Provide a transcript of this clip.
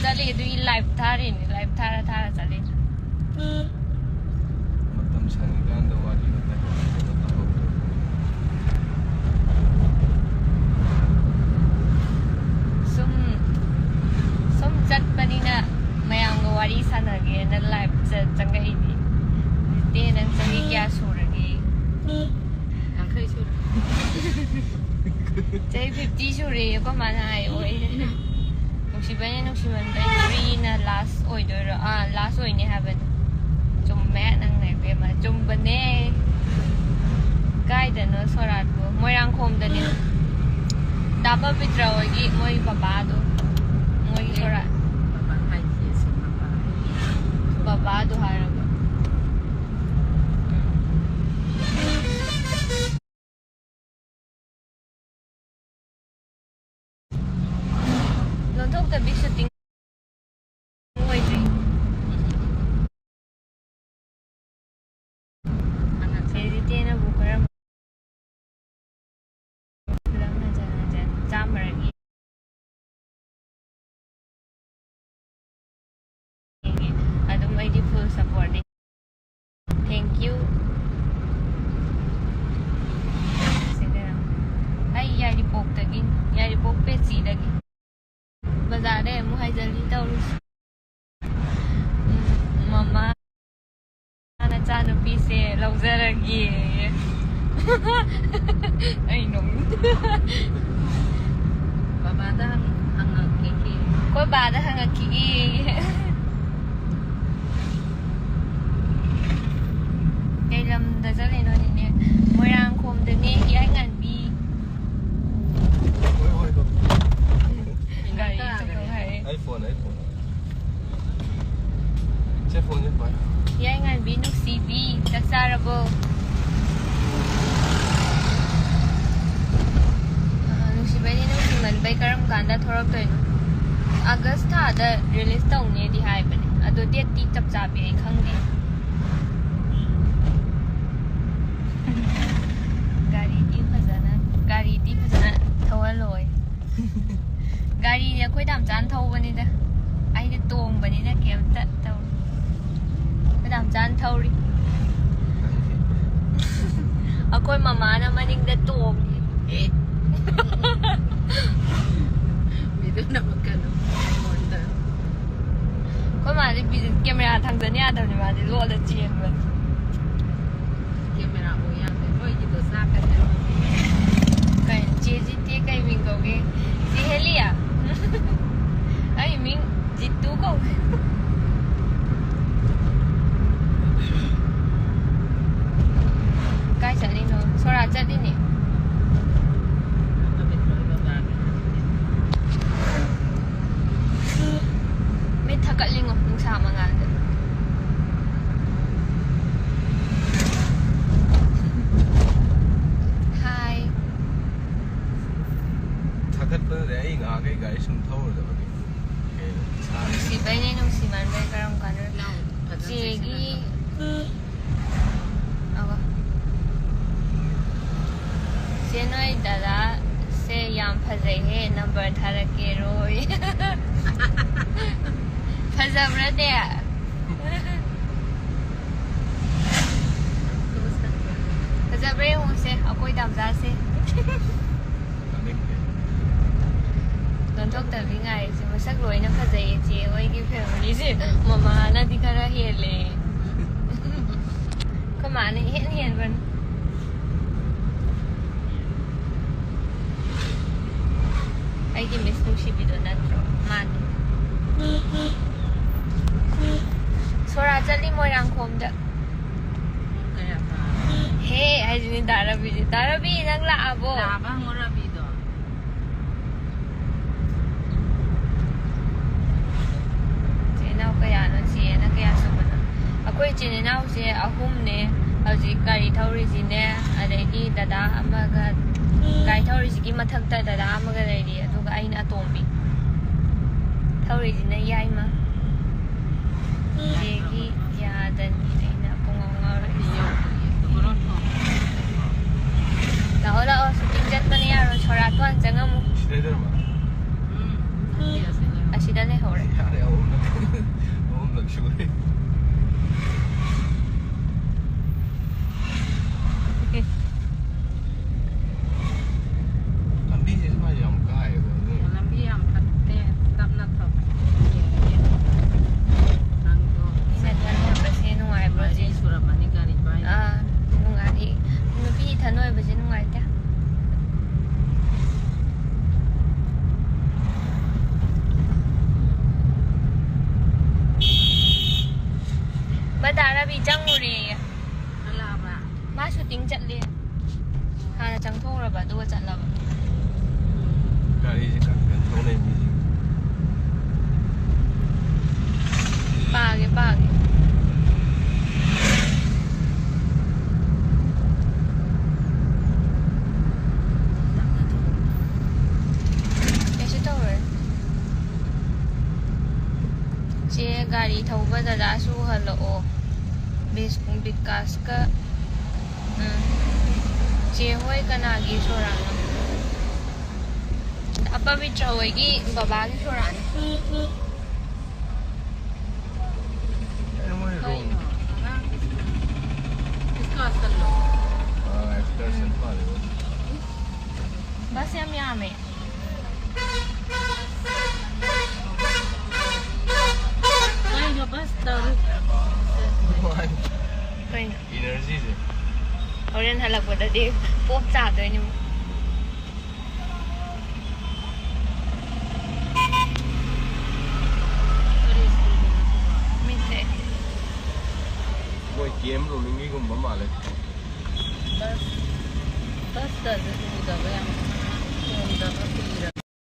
चले दुई लाइव थारे नि लाइव थारा थारा चले मतलब संगीतान तो वाली होता है सुम चट बनी ना मयांग वारी सानगे ना लाइव चंगई दी ते नंग चंगी क्या Surgi Ang khơi chút. Chay 50 suri ko man hai oi nusiban nusiban bai 3 na last oi do last oi ni haban chum me nang nai be ma chum bane kai da no sorat bo moirang khom da ni daba pitra oi gi moi baba do moi sorat Baba hai chia sẻ baba. baba do haram non thok da big shooting oi ji Anak saya. Jadi dia nak buka ram lang na dyan jammer lagi adum may di full support thank you sige lang ay yari pok tagin yari pok pe si lagi bazaar hai muhai jaldi taurus mama na chanu pi se lauzaragi ay nung Baba dah ang kiki. ko bada hanga ki kay lam da jale no ni moirang khom de ne yai ngan bi ओए ओए gari to hai iPhone che phone ni pa yai ngan bi nu si bi taksarabo si bai ni si man bai karam kanda thorak toy no August tha da release tong ne di hai bane ado date ti chap cha bi ai khang de gari di phajana thawaloi gari ne khoi dam chan thau bani da ai de tong bani da kem ta tau khoi dam chan thau ri akoi mama na maning da tong Eh. Itu nak makan. Monta. khoi ma de bi camera thang da nya da ni ma de lo da chen ba Kamera boyan tu. Oi itu sah kan. kai che ji te kai min ko ge si helia ai min jitu ko kai cha ni no sora cha di ni Tapi kalau baba. me thakat ling of nung sa mga da hi thakhat pa re ai nga cái gari sum thau rồi đó si bai ni nung si man bai karam kan Lau. si gi aga si noi dada se yam phajai he number tharak ke roi phajabra de Terus kan. phajabra hu se akoi dam za se don thok ta vi ngai se masak roi na phajai che oi ki family se mama na di khara hele ko ma ni hen ban ai ki miss nu shi bi do na tro man sora chali moirang khom da Kaya pa. he ai ni darabi nang la abo Laba ngora bido. chinau kaya no chi na kaya so bana akoi chinau se ahum ne aji gari thauri ji ne adai dada amaga gari thauri ji ki mathak ta dada amaga lai ri aduga aina tombi thauri ji na yai ma yegi yadan ni aina pungong Iyo. Turun ko. lao shooting jet bani yaro chora tuan changamu Iya sila. ꯑꯁꯤꯗ ꯂꯩꯍꯧꯔꯦ ꯌꯥꯔꯦ ꯑꯍꯨꯝꯂꯛ ꯁꯨꯔꯦ ꯂꯝꯕꯤꯁꯦ ꯁꯨꯃꯥꯏꯅ ꯌꯥꯝ ꯀꯥꯏꯌꯦꯕ ꯂꯝꯕꯤ ꯌꯥꯝ ꯐꯠꯇꯦ ꯇꯞꯅ ꯊꯧ ꯅꯪꯗꯣ ꯏꯊꯟ ꯑꯣꯏꯕꯁꯦ ꯅꯨꯡꯉꯥꯏꯕ꯭ꯔꯣ ꯃꯔꯤ ꯆꯦ ꯁꯨꯔꯝꯃꯅꯤ ꯒꯥꯔꯤ ꯄꯥꯏ ꯅꯨꯡꯉꯥꯏ ꯅꯨꯄꯤ ꯏꯊꯟ ꯑꯣꯏꯕꯁꯦ ꯅꯨꯡꯉꯥꯏꯇꯦ ꯕꯗꯥꯔꯕꯤ ꯆꯪꯉꯨꯔꯦ ꯍꯜꯂꯛꯑꯕ ꯃꯥ ꯁꯨꯇꯤꯡ ꯆꯠꯂꯦ ꯍꯥꯟꯅ ꯆꯪꯊꯣꯛꯎꯔꯕ ꯑꯗꯨꯒ ꯆꯠꯂꯕ ꯒꯥꯔꯤꯁꯦ ꯀꯟ ꯊꯧꯅꯩ ꯃꯤꯁꯤꯡ ꯄꯥꯒꯦ ꯀꯩꯁꯨ ꯇꯧꯔꯣꯏ ꯆꯦ ꯒꯥꯔꯤ ꯊꯧꯕ ꯗꯗꯥꯁꯨ ꯍꯜꯂꯛꯑꯣ ꯕꯤꯀꯥꯁꯀ ꯆꯦ ꯍꯣꯏ ꯀꯅꯥꯒꯤ ꯁꯣꯔꯥꯠꯅꯣ ꯑꯄꯕꯤꯇ꯭ꯔ ꯍꯣꯏꯒꯤ ꯕꯕꯥꯒꯤ ꯁꯣꯔꯥꯠꯅꯤ ꯃꯣꯏ ꯔꯣꯝ ꯀꯩꯅꯣ ꯑꯉꯥꯡ ꯗꯤꯁꯀꯥꯁ ꯆꯠꯂꯣ ꯑꯦꯛꯁꯀꯔꯁꯟ ꯃꯥꯜꯂꯦꯕ ꯕꯁ ꯌꯥꯝ ꯌꯥꯝꯃꯦ ꯀꯩꯅꯣ ꯕꯁ ꯇꯧꯔꯤ ꯀꯩꯅꯣ ꯏꯅꯔꯖꯤꯁꯦ ꯍꯣꯔꯦꯟ ꯍꯜꯂꯛꯄꯗꯗꯤ ꯄꯣꯞ ꯆꯥꯗꯣꯏꯅꯤ ꯀꯔꯤ ꯁ꯭ꯀꯨꯜꯗꯅꯣ ꯁꯤꯕꯣ ꯃꯤꯠꯁꯦ ꯃꯣꯏ ꯀꯦꯝ ꯔꯣꯃꯤꯡꯒꯤꯒꯨꯝꯕ ꯃꯥꯜꯂꯦ ꯕꯁꯇꯁꯨ ꯎꯗꯕ ꯌꯥꯝ ꯍꯣꯡꯗꯕ ꯀꯨꯏꯔ